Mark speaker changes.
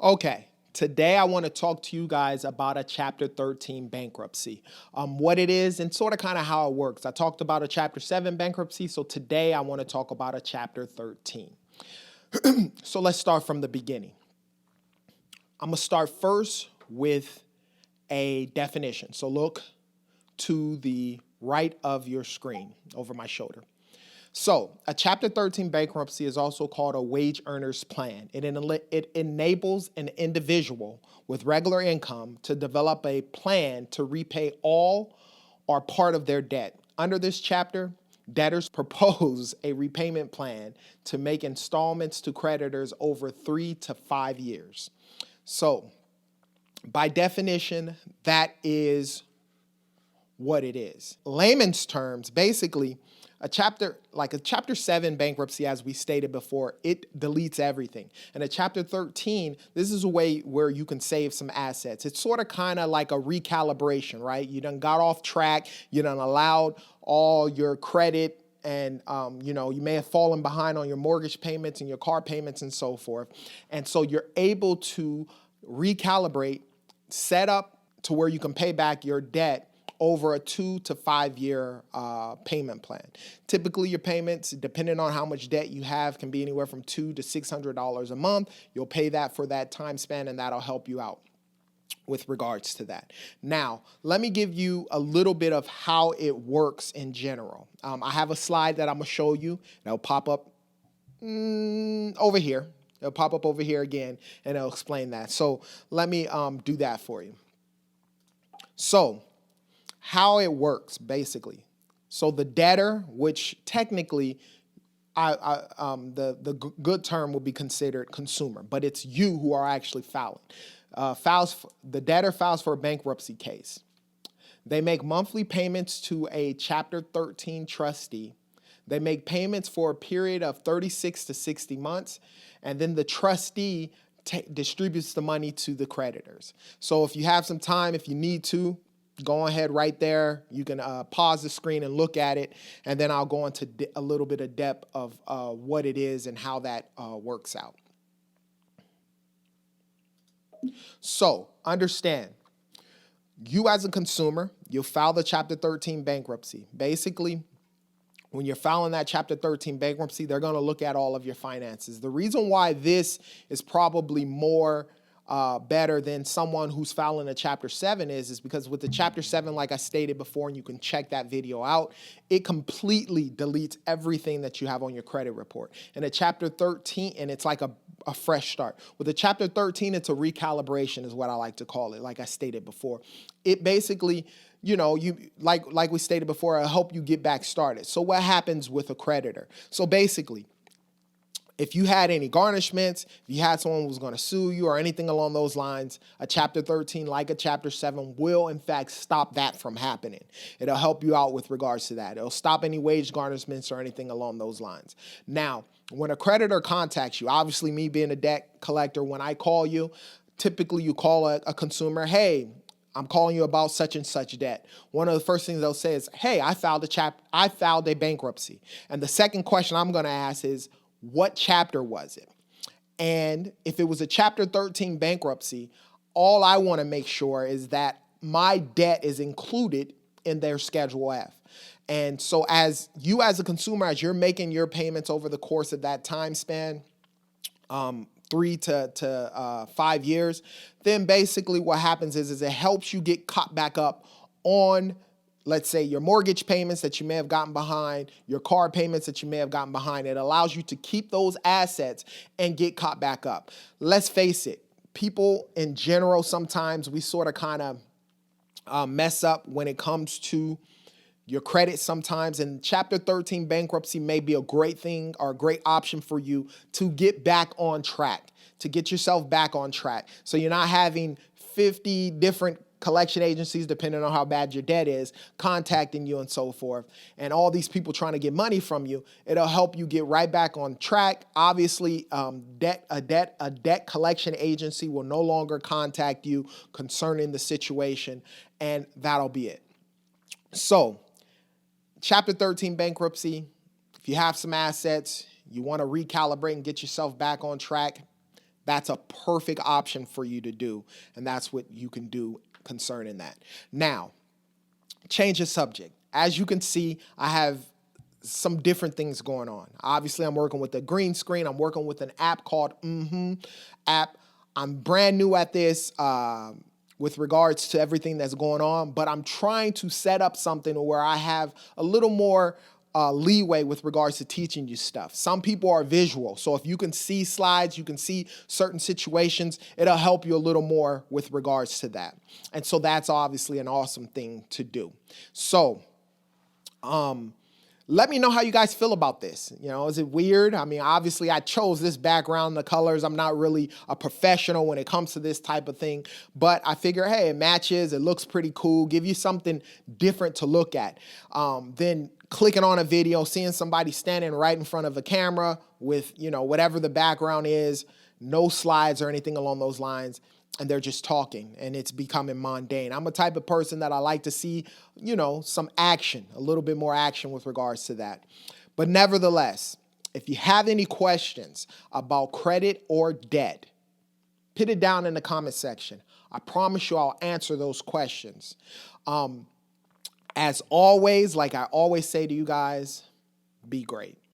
Speaker 1: Okay, today I want to talk to you guys about a Chapter 13 bankruptcy, what it is and sort of kind of how it works. I talked about a Chapter 7 bankruptcy, so today I want to talk about a Chapter 13. So let's start from the beginning. I'm going to start first with a definition. So look to the right of your screen over my shoulder. So, a Chapter 13 bankruptcy is also called a wage earner's plan. It enables an individual with regular income to develop a plan to repay all or part of their debt. Under this chapter, debtors propose a repayment plan to make installments to creditors over 3 to 5 years. So, by definition, that is what it is. Layman's terms, basically, a chapter 7 bankruptcy, as we stated before, it deletes everything. And a Chapter 13, this is a way where you can save some assets. It's sort of kind of like a recalibration, right? You done got off track, you done allowed all your credit, and you may have fallen behind on your mortgage payments and your car payments and so forth. And so you're able to recalibrate, set up to where you can pay back your debt over a 2 to 5 year payment plan. Typically, your payments, depending on how much debt you have, can be anywhere from $200 to $600 a month. You'll pay that for that time span, and that'll help you out with regards to that. Now, let me give you a little bit of how it works in general. I have a slide that I'm going to show you. It'll pop up over here. It'll pop up over here again, and it'll explain that. So let me do that for you. So, how it works, basically. So the debtor, which technically, the good term will be considered consumer, but it's you who are actually filing. The debtor files for a bankruptcy case. They make monthly payments to a Chapter 13 trustee. They make payments for a period of 36 to 60 months, and then the trustee distributes the money to the creditors. So if you have some time, if you need to, go ahead right there. You can pause the screen and look at it, and then I'll go into a little bit of depth of what it is and how that works out. So understand, you as a consumer, you'll file the Chapter 13 bankruptcy. Basically, when you're filing that Chapter 13 bankruptcy, they're going to look at all of your finances. The reason why this is probably more better than someone who's filing a Chapter 7 is because with the Chapter 7, like I stated before, and you can check that video out, it completely deletes everything that you have on your credit report. And a Chapter 13, and it's like a fresh start. With a Chapter 13, it's a recalibration is what I like to call it, like I stated before. It basically, like we stated before, it'll help you get back started. So what happens with a creditor? So basically, if you had any garnishments, if you had someone who was going to sue you or anything along those lines, a Chapter 13, like a Chapter 7, will in fact stop that from happening. It'll help you out with regards to that. It'll stop any wage garnishments or anything along those lines. Now, when a creditor contacts you, obviously me being a debt collector, when I call you, typically you call a consumer, hey, I'm calling you about such and such debt. One of the first things they'll say is, hey, I filed a bankruptcy. And the second question I'm going to ask is, what chapter was it? And if it was a Chapter 13 bankruptcy, all I want to make sure is that my debt is included in their Schedule F. And so as a consumer, as you're making your payments over the course of that time span, 3 to 5 years, then basically what happens is it helps you get caught back up on, let's say, your mortgage payments that you may have gotten behind, your car payments that you may have gotten behind. It allows you to keep those assets and get caught back up. Let's face it, people in general, sometimes we sort of kind of mess up when it comes to your credit sometimes, and Chapter 13 bankruptcy may be a great thing or a great option for you to get back on track, to get yourself back on track. So you're not having 50 different collection agencies, depending on how bad your debt is, contacting you and so forth, and all these people trying to get money from you. It'll help you get right back on track. Obviously, a debt collection agency will no longer contact you concerning the situation, and that'll be it. So, Chapter 13 bankruptcy, if you have some assets, you want to recalibrate and get yourself back on track, That's a perfect option for you to do. And that's what you can do concerning that. Now, change the subject. As you can see, I have some different things going on. Obviously, I'm working with a green screen. I'm working with an app called app. I'm brand new at this with regards to everything that's going on, but I'm trying to set up something where I have a little more leeway with regards to teaching you stuff. Some people are visual, so if you can see slides, you can see certain situations, it'll help you a little more with regards to that. And so that's obviously an awesome thing to do. So, let me know how you guys feel about this. You know, is it weird? I mean, obviously I chose this background, the colors. I'm not really a professional when it comes to this type of thing, but I figure, hey, it matches. It looks pretty cool. Give you something different to look at. Then clicking on a video, seeing somebody standing right in front of a camera with, you know, whatever the background is, no slides or anything along those lines, and they're just talking, and it's becoming mundane. I'm a type of person that I like to see, you know, some action, a little bit more action with regards to that. But nevertheless, if you have any questions about credit or debt, put it down in the comment section. I promise you I'll answer those questions. As always, like I always say to you guys, be great.